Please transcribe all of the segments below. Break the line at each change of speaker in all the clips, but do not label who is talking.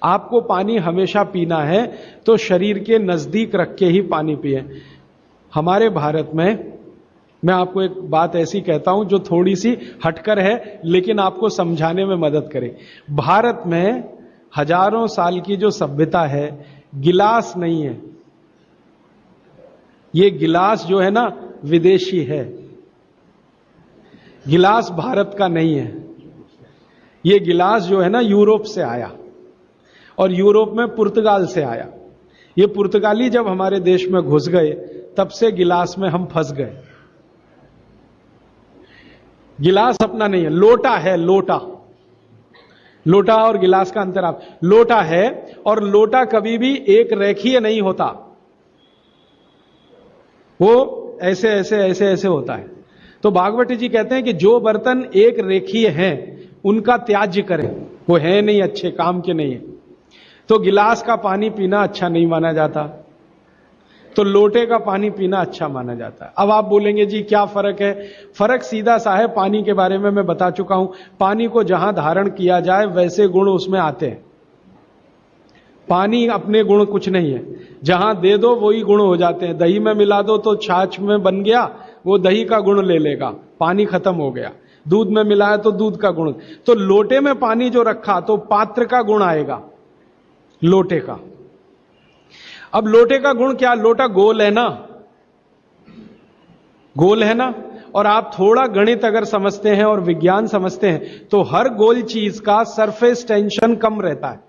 आपको पानी हमेशा पीना है तो शरीर के नजदीक रख के ही पानी पिए। हमारे भारत में, मैं आपको एक बात ऐसी कहता हूं जो थोड़ी सी हटकर है लेकिन आपको समझाने में मदद करे। भारत में हजारों साल की जो सभ्यता है, गिलास नहीं है। ये गिलास जो है ना विदेशी है, गिलास भारत का नहीं है। ये गिलास जो है ना यूरोप से आया, और यूरोप में पुर्तगाल से आया। ये पुर्तगाली जब हमारे देश में घुस गए तब से गिलास में हम फंस गए। गिलास अपना नहीं है, लोटा है। लोटा, लोटा और गिलास का अंतर आप, लोटा है और लोटा कभी भी एक रेखीय नहीं होता, वो ऐसे ऐसे ऐसे ऐसे होता है। तो भागवती जी कहते हैं कि जो बर्तन एक रेखीय हैं उनका त्याज्य करें, वो है नहीं अच्छे काम के नहीं है। तो गिलास का पानी पीना अच्छा नहीं माना जाता, तो लोटे का पानी पीना अच्छा माना जाता है। अब आप बोलेंगे जी क्या फर्क है? फर्क सीधा सा है, पानी के बारे में मैं बता चुका हूं। पानी को जहां धारण किया जाए वैसे गुण उसमें आते हैं। पानी अपने गुण कुछ नहीं है, जहां दे दो वही गुण हो जाते हैं। दही में मिला दो तो छाछ में बन गया, वो दही का गुण ले लेगा, पानी खत्म हो गया। दूध में मिलाया तो दूध का गुण। तो लोटे में पानी जो रखा तो पात्र का गुण आएगा, लोटे का। अब लोटे का गुण क्या? लोटा गोल है ना, गोल है ना। और आप थोड़ा गणित अगर समझते हैं और विज्ञान समझते हैं तो हर गोल चीज का सरफेस टेंशन कम रहता है।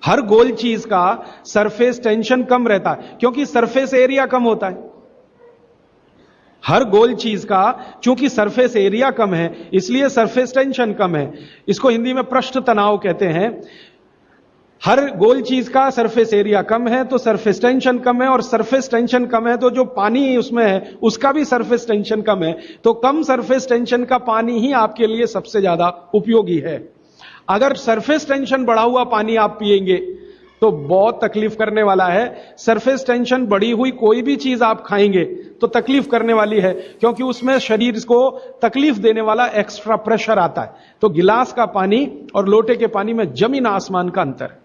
हर गोल चीज का सरफेस टेंशन कम रहता है क्योंकि सरफेस एरिया कम होता है। हर गोल चीज का चूंकि सरफेस एरिया कम है इसलिए सरफेस टेंशन कम है। इसको हिंदी में पृष्ठ तनाव कहते हैं। हर गोल चीज का सरफेस एरिया कम है तो सरफेस टेंशन कम है, और सरफेस टेंशन कम है तो जो पानी उसमें है उसका भी सरफेस टेंशन कम है। तो कम सरफेस टेंशन का पानी ही आपके लिए सबसे ज्यादा उपयोगी है। अगर सरफेस टेंशन बढ़ा हुआ पानी आप पिएंगे तो बहुत तकलीफ करने वाला है। सरफेस टेंशन बढ़ी हुई कोई भी चीज आप खाएंगे तो तकलीफ करने वाली है, क्योंकि उसमें शरीर को तकलीफ देने वाला एक्स्ट्रा प्रेशर आता है। तो गिलास का पानी और लोटे के पानी में जमीन आसमान का अंतर है।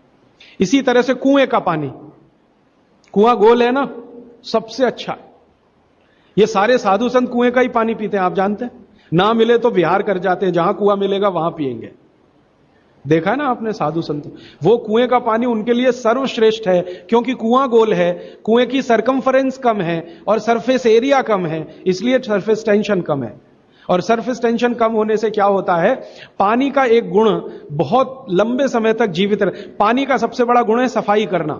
इसी तरह से कुएं का पानी, कुआं गोल है ना, सबसे अच्छा। ये सारे साधु संत कुएं का ही पानी पीते हैं, आप जानते हैं। ना मिले तो विहार कर जाते हैं, जहां कुआं मिलेगा वहां पिएंगे। देखा है ना आपने साधु संत, वो कुएं का पानी उनके लिए सर्वश्रेष्ठ है, क्योंकि कुआं गोल है, कुएं की सरकमफरेंस कम है और सरफेस एरिया कम है, इसलिए सरफेस टेंशन कम है। और सरफेस टेंशन कम होने से क्या होता है, पानी का एक गुण बहुत लंबे समय तक जीवित रहे। पानी का सबसे बड़ा गुण है सफाई करना।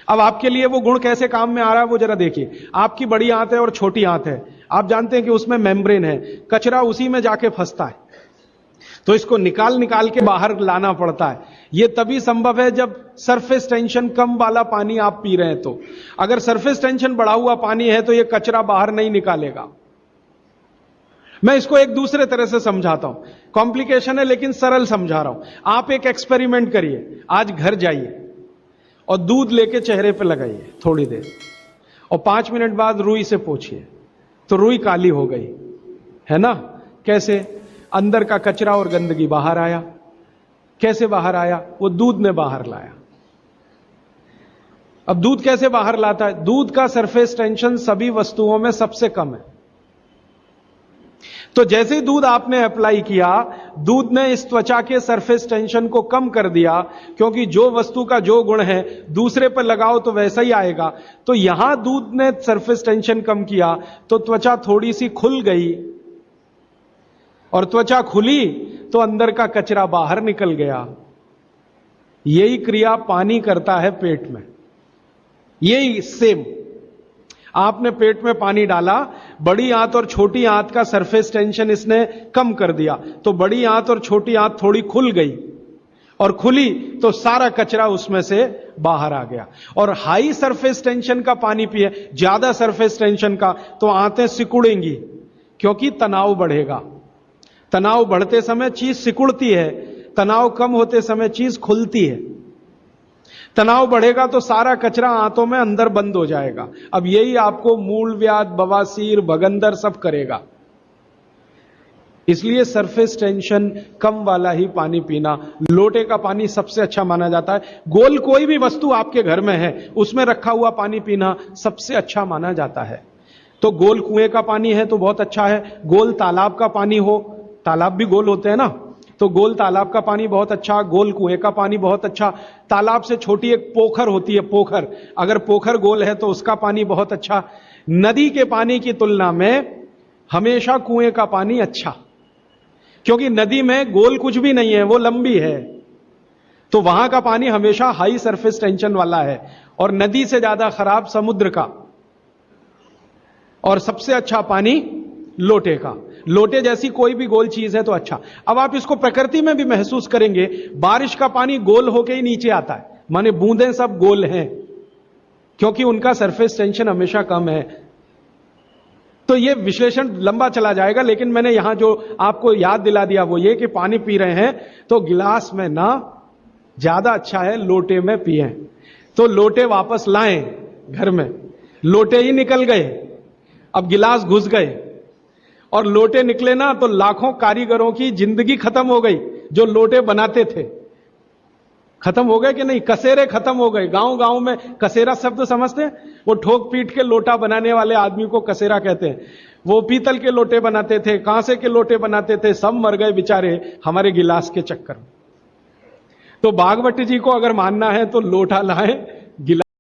अब आपके लिए वो गुण कैसे काम में आ रहा है वो जरा देखिए। आपकी बड़ी आंत है और छोटी आंत है, आप जानते हैं कि उसमें मेम्ब्रेन है, कचरा उसी में जाके फंसता है, तो इसको निकाल निकाल के बाहर लाना पड़ता है। यह तभी संभव है जब सरफेस टेंशन कम वाला पानी आप पी रहे हैं। तो अगर सरफेस टेंशन बढ़ा हुआ पानी है तो यह कचरा बाहर नहीं निकालेगा। मैं इसको एक दूसरे तरह से समझाता हूं, कॉम्प्लिकेशन है लेकिन सरल समझा रहा हूं। आप एक एक्सपेरिमेंट करिए, आज घर जाइए और दूध लेके चेहरे पे लगाइए थोड़ी देर, और 5 मिनट बाद रुई से पोंछिए तो रुई काली हो गई है ना। कैसे? अंदर का कचरा और गंदगी बाहर आया। कैसे बाहर आया? वो दूध ने बाहर लाया। अब दूध कैसे बाहर लाता है? दूध का सरफेस टेंशन सभी वस्तुओं में सबसे कम है। तो जैसे ही दूध आपने अप्लाई किया, दूध ने इस त्वचा के सरफेस टेंशन को कम कर दिया, क्योंकि जो वस्तु का जो गुण है दूसरे पर लगाओ तो वैसा ही आएगा। तो यहां दूध ने सरफेस टेंशन कम किया तो त्वचा थोड़ी सी खुल गई, और त्वचा खुली तो अंदर का कचरा बाहर निकल गया। यही क्रिया पानी करता है पेट में। यही सेम, आपने पेट में पानी डाला, बड़ी आंत और छोटी आंत का सरफेस टेंशन इसने कम कर दिया, तो बड़ी आंत और छोटी आंत थोड़ी खुल गई, और खुली तो सारा कचरा उसमें से बाहर आ गया। और हाई सरफेस टेंशन का पानी पिए, ज्यादा सरफेस टेंशन का, तो आंतें सिकुड़ेंगी, क्योंकि तनाव बढ़ेगा। तनाव बढ़ते समय चीज सिकुड़ती है, तनाव कम होते समय चीज खुलती है। तनाव बढ़ेगा तो सारा कचरा आंतों में अंदर बंद हो जाएगा। अब यही आपको मूलव्याध, बवासीर, भगंदर सब करेगा। इसलिए सरफेस टेंशन कम वाला ही पानी पीना। लोटे का पानी सबसे अच्छा माना जाता है। गोल कोई भी वस्तु आपके घर में है उसमें रखा हुआ पानी पीना सबसे अच्छा माना जाता है। तो गोल कुएं का पानी है तो बहुत अच्छा है। गोल तालाब का पानी हो, तालाब भी गोल होते हैं ना, तो गोल तालाब का पानी बहुत अच्छा, गोल कुएं का पानी बहुत अच्छा। तालाब से छोटी एक पोखर होती है, पोखर, अगर पोखर गोल है तो उसका पानी बहुत अच्छा। नदी के पानी की तुलना में हमेशा कुएं का पानी अच्छा, क्योंकि नदी में गोल कुछ भी नहीं है, वो लंबी है, तो वहां का पानी हमेशा हाई सरफेस टेंशन वाला है। और नदी से ज्यादा खराब समुद्र का, और सबसे अच्छा पानी लोटे का। लोटे जैसी कोई भी गोल चीज है तो अच्छा। अब आप इसको प्रकृति में भी महसूस करेंगे, बारिश का पानी गोल होके ही नीचे आता है, माने बूंदें सब गोल हैं, क्योंकि उनका सरफेस टेंशन हमेशा कम है। तो यह विश्लेषण लंबा चला जाएगा, लेकिन मैंने यहां जो आपको याद दिला दिया वो ये कि पानी पी रहे हैं तो गिलास में ना, ज्यादा अच्छा है लोटे में पिए। तो लोटे वापस लाएं घर में, लोटे ही निकल गए, अब गिलास घुस गए, और लोटे निकले ना तो लाखों कारीगरों की जिंदगी खत्म हो गई जो लोटे बनाते थे। खत्म हो गए कि नहीं? कसेरे खत्म हो गए। गांव गांव में कसेरा शब्द समझते हैं? वो ठोक पीट के लोटा बनाने वाले आदमी को कसेरा कहते हैं। वो पीतल के लोटे बनाते थे, कांसे के लोटे बनाते थे, सब मर गए बेचारे हमारे गिलास के चक्कर में। तो भागवत जी को अगर मानना है तो लोटा लाए, गिलास